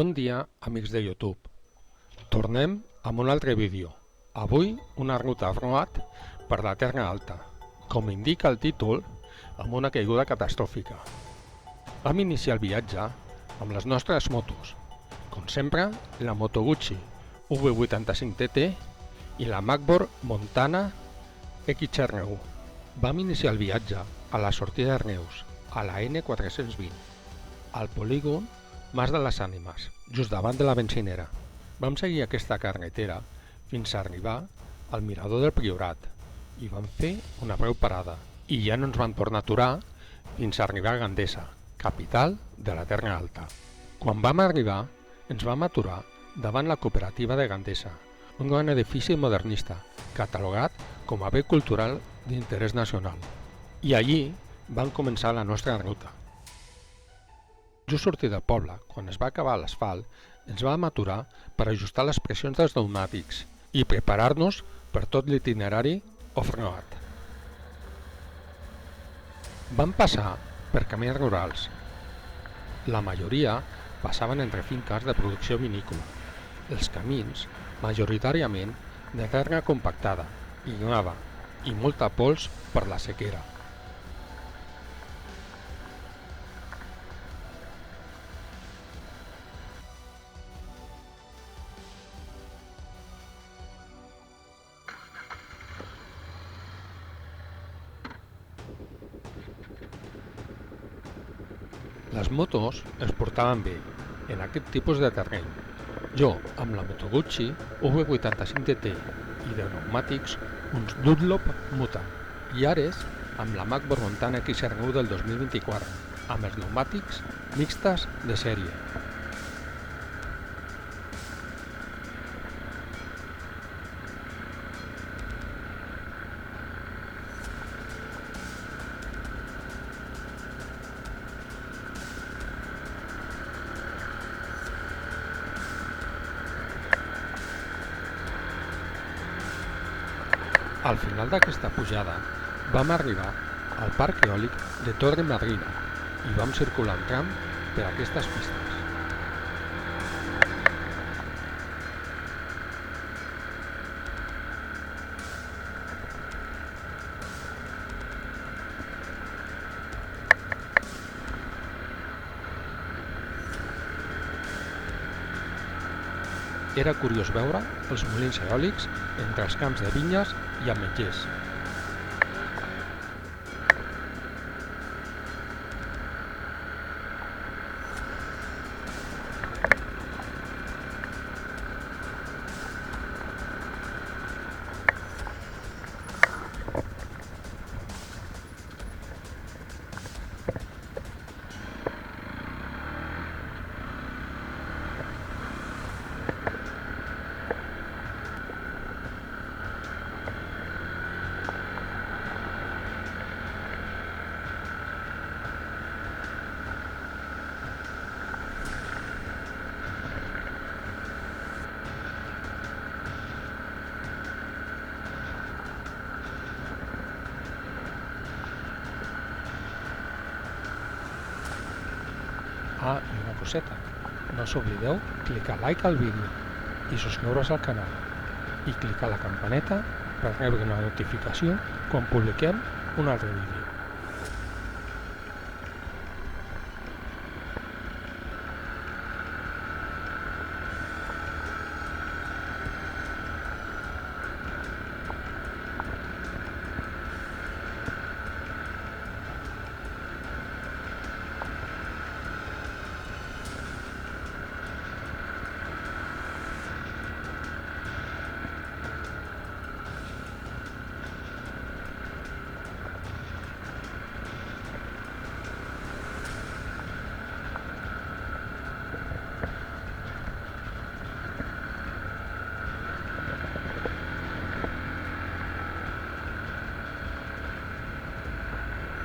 Bon dia, amics de YouTube. Tornem amb un altre vídeo. Avui una ruta off-road per la Terra Alta, com indica el títol, amb una caiguda catastròfica. Vam iniciar el viatge amb les nostres motos, com sempre la Moto Guzzi V85TT i la Magborg Montana XR1. Vam iniciar el viatge a la sortida de Reus, a la N420, al polígon Mas de les Ànimes, just davant de la benzinera. Vam seguir aquesta carretera fins a arribar al mirador del Priorat i vam fer una breu parada i ja no ens vam tornar a aturar fins a arribar a Gandesa, capital de la Terra Alta. Quan vam arribar, ens vam aturar davant la cooperativa de Gandesa, un gran edifici modernista, catalogat com a bé cultural d'interès nacional. I allí vam començar la nostra ruta. Just sortir del poble, quan es va acabar l'asfalt, ens vam aturar per ajustar les pressions dels pneumàtics i preparar-nos per tot l'itinerari off-road. Vam passar per camins rurals. La majoria passaven entre finques de producció vinícola. Els camins, majoritàriament, de terra compactada i grava i molta pols per la sequera. Les motos es portaven bé en aquest tipus de terreny. Jo, amb la Moto Guzzi V85TT i de pneumàtics, uns Dunlop Mutant, i Ares amb la Magborg Montana XR1 del 2024, amb els pneumàtics mixtes de sèrie. Al final d'aquesta pujada vam arribar al parc eòlic de Torre Madrina i vam circular un tram per aquestes pistes. Era curiós veure els molins eòlics entre els camps de vinyes i ametllers. Ah, i una coseta, no us oblideu clicar like al vídeo i subscriure's al canal i clicar la campaneta per rebre una notificació quan publiquem un altre vídeo.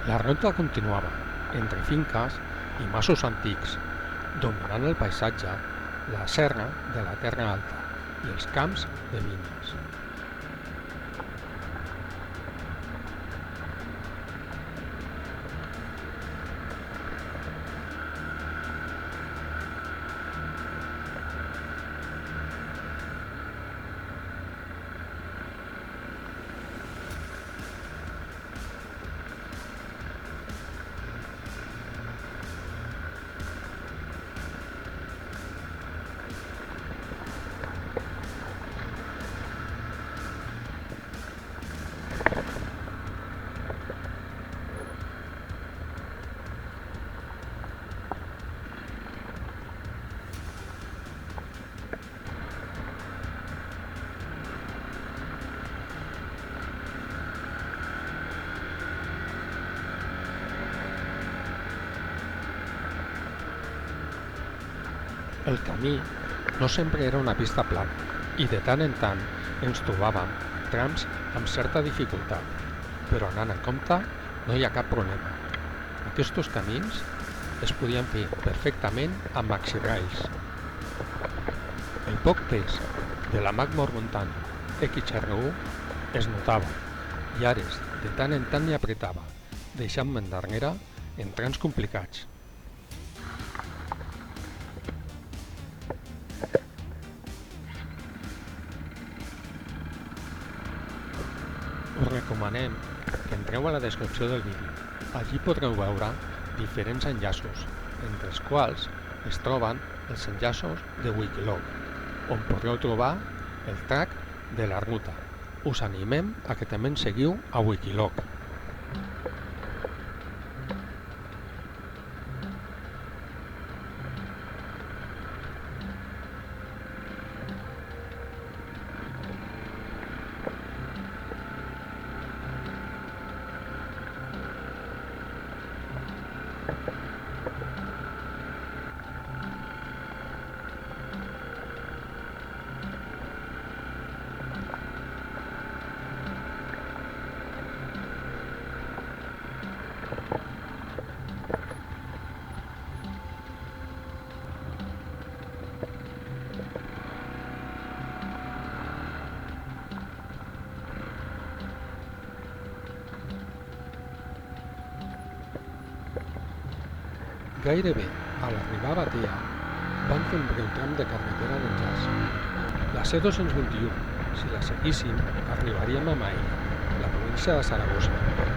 La ruta continuava entre finques i masos antics, dominant el paisatge la serra de la Terra Alta i els camps de vinyes. El camí no sempre era una pista plana i de tant en tant ens trobàvem trams amb certa dificultat, però anant en compte no hi ha cap problema. Aquests camins es podien fer perfectament amb maxi-rails. El poc pes de la Magmor Mountain XR1 es notava i Ares de tant en tant hi apretava, deixant-me endarrere en trams complicats. Us recomanem que entreu a la descripció del vídeo. Allí podreu veure diferents enllaços, entre els quals es troben els enllaços de Wikiloc, on podreu trobar el track de la ruta. Us animem a que també ens seguiu a Wikiloc. Gairebé a l'arribar a Batea vam fer un breu tram de carretera d'enllaç. La C221, si la seguíssim, arribaríem a Maella, la província de Saragossa,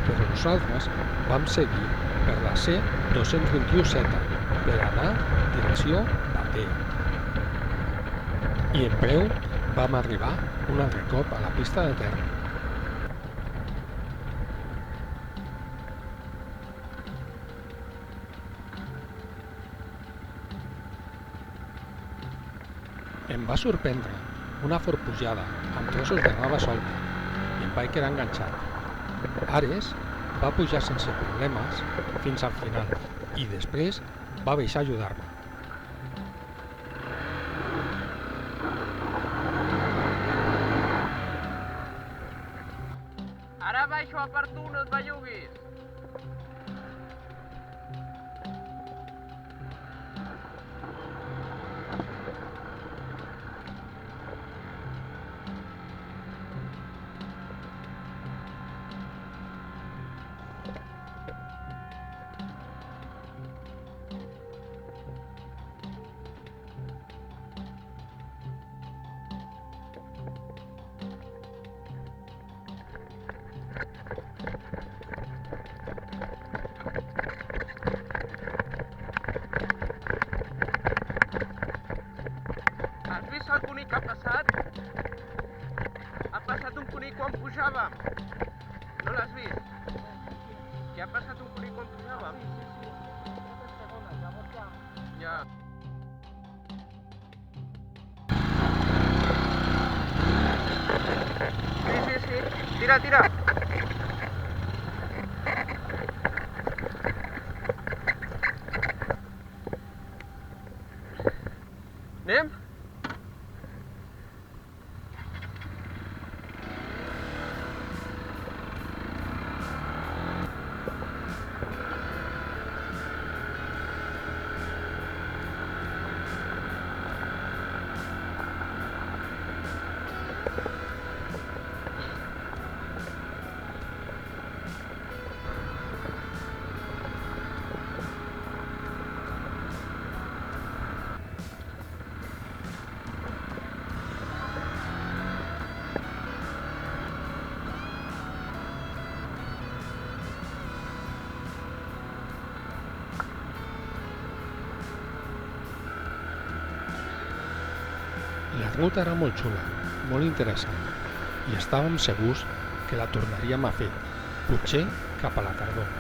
però nosaltres vam seguir per la C221Z per anar direcció Batea. I en breu vam arribar un altre cop a la pista de terra. Em va sorprendre una fort pujada amb trossos de roba solta i em vaig quedar enganxat. Ares va pujar sense problemes fins al final i després va baixar a ajudar-me. Ara baixo a per tu, no et belluguis. Has vist el conill que ha passat? Ha passat un conill quan pujàvem. No l'has vist? Que ha passat un conill quan pujàvem? Ja. Sí. Tira, tira. Anem? La ruta era molt xula, molt interessant, i estàvem segurs que la tornaríem a fer, potser cap a la tardor.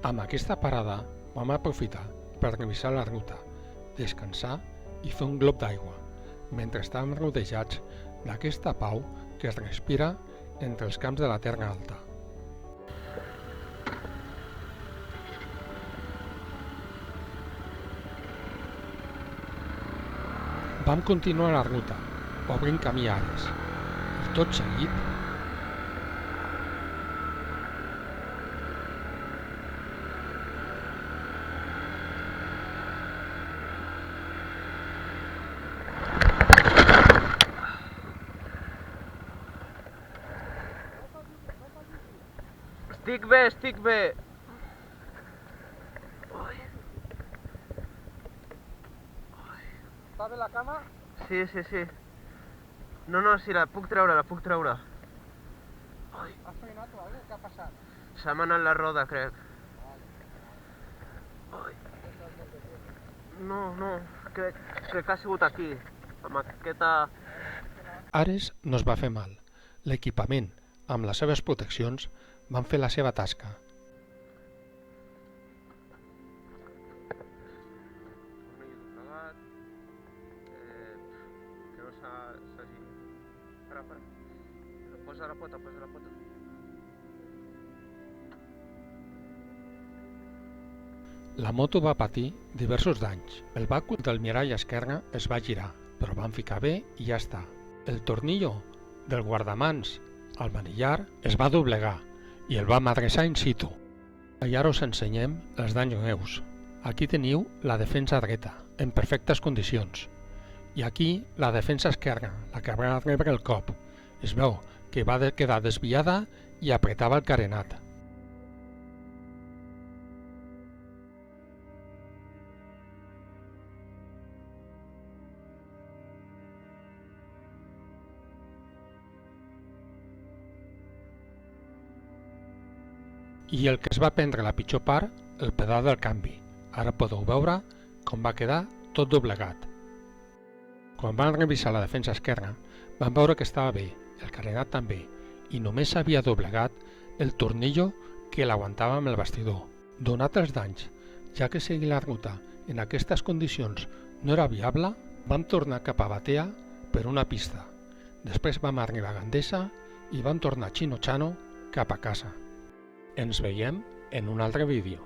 Amb aquesta parada vam aprofitar per revisar la ruta, descansar i fer un glob d'aigua, mentre estàvem rodejats d'aquesta pau que es respira entre els camps de la Terra Alta. Vam continuar la ruta, obrint camí a Ares, i tot seguit Estic bé. Està bé la cama? Sí. No, sí, la puc treure. Has frenat o alguna cosa? Què ha passat? S'ha manat la roda, crec. No, crec que ha sigut aquí, amb aquesta... Ares no es va fer mal. L'equipament, amb les seves proteccions, van fer la seva tasca. Que no s'hagi... Espera. Posa la pota. La moto va patir diversos danys. El bàcul del mirall esquerre es va girar, però van ficar bé i ja està. El tornillo del guardamans al manillar es va doblegar i el vam adreçar in situ. I ara us ensenyem els danys greus. Aquí teniu la defensa dreta, en perfectes condicions. I aquí la defensa esquerra, la que va rebre el cop. Es veu que va quedar desviada i apretava el carenat. I el que es va prendre la pitjor part, el pedal del canvi. Ara podeu veure com va quedar tot doblegat. Quan van revisar la defensa esquerra, van veure que estava bé, el carenat també, i només s'havia doblegat el tornillo que l'aguantava amb el bastidor. Donat els danys, ja que seguir la ruta en aquestes condicions no era viable, vam tornar cap a Batea per una pista. Després vam arribar a Gandesa i vam tornar a Chinochano cap a casa. Ens veiem en un altre vídeo.